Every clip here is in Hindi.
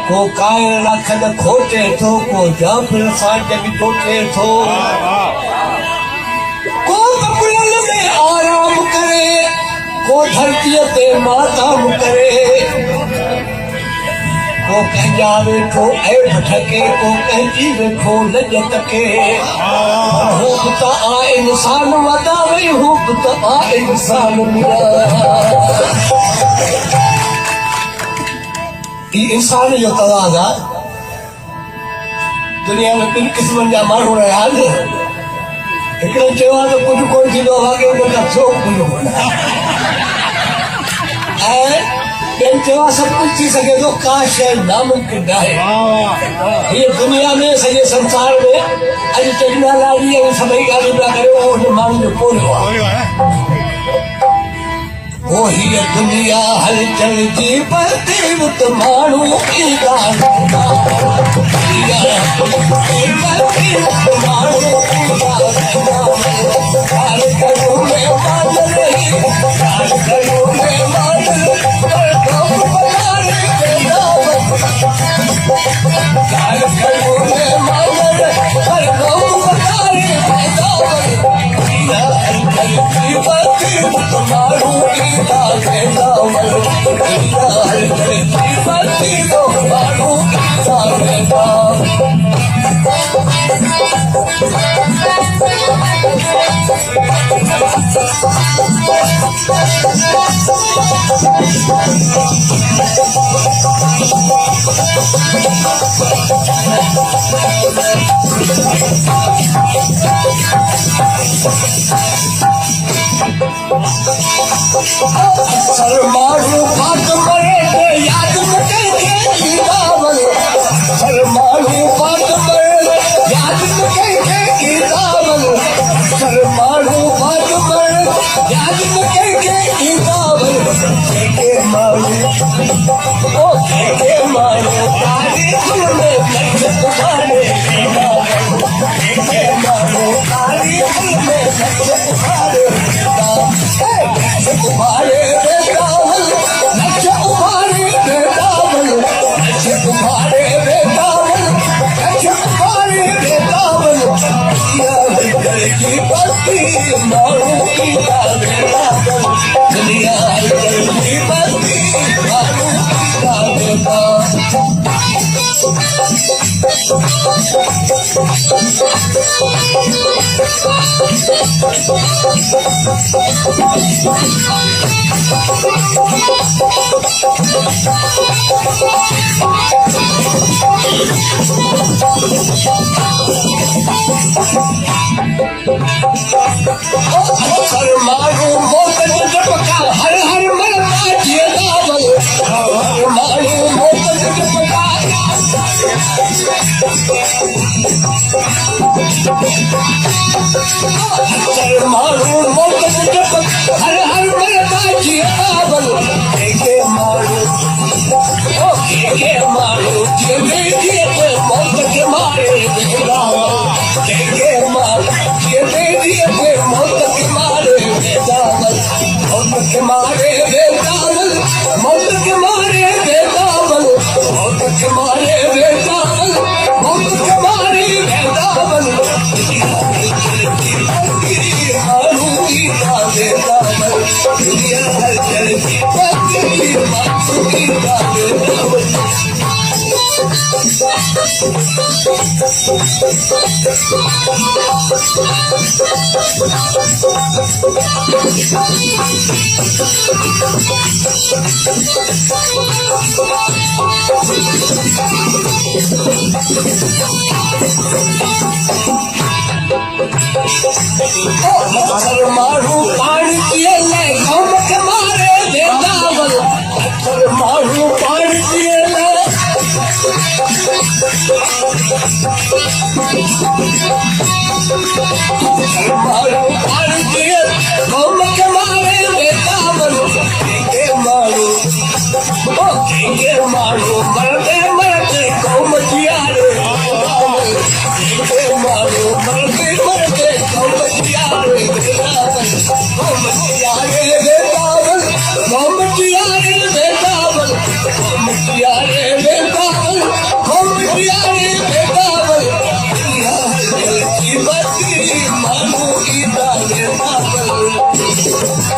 को कायल रखन खोटे थो को जाफिर सां जग टोटे थो को कपुरन में आराम करे को धरतीअ ते माताम करे को कंहिंजा वेठो ऐब ठके को कंहिंजी वेठो लज तके हू बि त आ इंसान वॾा वई हू बि त आ इंसान ई इंसान जो तवाज़ आहे दुनिया में ॿिनि क़िस्मनि जा माण्हू रहिया आहिनि हिकिड़ो चयो आहे त कुझु कोन थींदो आहे उन खां छो कुझु कोन ऐं ॿियनि चयो आहे सभु कुझु थी सघे थो का शइ नामुमकिन आहे हीअ दुनिया में सॼे संसार में अॼु टेक्नोलॉजी ऐं सभई ॻाल्हियूं पिया करे उहो हुन माण्हू जो पोलियो आहे वो हीअ दुनिया हलचल जी परतीव त माण्हू की ॻाल्हि माण्हू पात मरे ते याद न कंहिंखे ईंदा वञे हर माण्हू पात मरे याद न कंहिंखे ईंदा वञे हर माण्हू पात मरे याद न कंहिंखे ईंदा वञे कंहिंखे माण्हू ओ कंहिंखे माण्हू तारीख़ में नचत मारे ईंदा कंहिंखे माण्हू तारीख़ में नचत मारे तुम्हारे बेदावल नच तुम्हारे बेदावल नच तुम्हारे बेदावल नच तुम्हारे बेदावल दुनिया हलचल की बस्ती मारू की बेदावल दुनिया हलचल की बस्ती मारू की हर माण्हू मौत जो झपका हर हर मरदा जियदावल हर माण्हू मौत जो झपका हर माण्हू मौत जो झपका हर हर मरदा जियदावल के माण्हू ओ के माण्हू जिए जिए मौत के मारे बेदावल के माण्हू जिए मौत के मारे बेदावल मौत के मारे बेदावल मौत के मारे बेदावल मौत के मारे बेदावल मौत के मारे बेदावल मारू की बेदावल दुनिया हलचल की बस्ती मारू की बेदावल मारू पानी पिए ले गम के मारे बेदावल मारू पानी पिए ले मारू पानी पिए गम के मारे बेदावल के मारू ओ के मारू मरते मरते गम जियारे के मारू मरते मरते गम जियारे बेदावल गम जियारे बेदावल गम जियारे बेदावल गम जियारे बेदावल घोटियारे बेटावल की बत्ती मानो की दाले मावल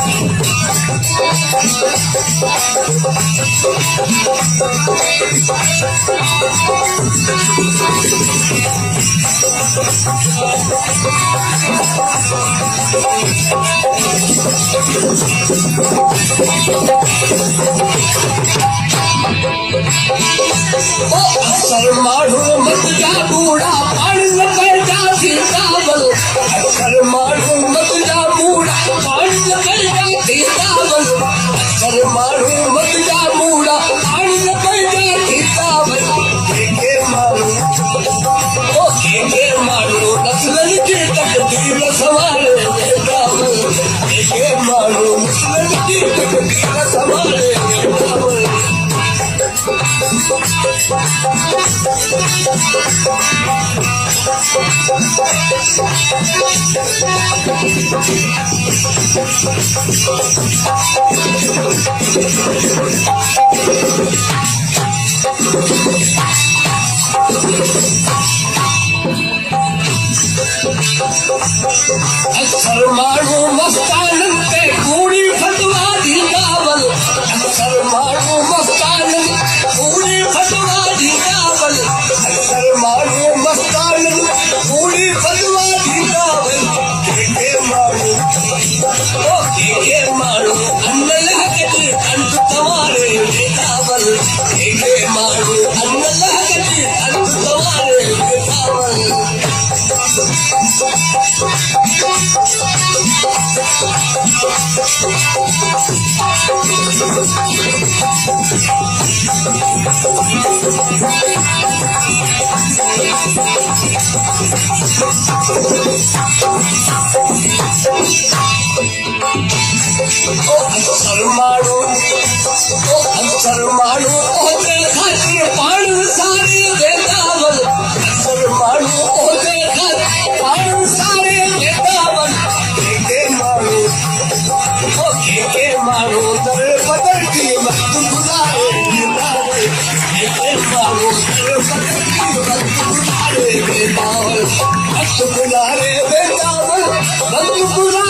अक्सर मारू मत जा बूढ़ा पानी न कर जा सीतावल अक्सर मारू मत जा बूढ़ा पानी न कर जा सीतावल अक्सर मारू मत जा बूढ़ा पानी न कर जा सीतावल के मारू ओ के मारू नस्लन के तकदीर सवारे बेटावल के मारू नस्लन की तकदीर सवारे बेटावल अक्सर मारू मस्तानन पे पूरी फतवा दी कावल अक्सर मारू मस्तानन पूरी फतवा दी कावल अक्सर मारू मस्तानन पूरी फतवा दी कावल के मारू ओ के मारू अन्नल हकती अंत तुम्हारे कावल के मारू अन्नल हकती अंत तुम्हारे कावल अक्सर मारू ओते खातिर पाण सारे बेटावल अक्सर मारू ओते खातिर पाण सारे बेटावल के मारू ओ के मारू दर बदल की वक्त गुजारे बेटावल के मारू दर बदल की वक्त गुजारे बेटावल वक्त गुजारे बेटावल वक्त गुजारे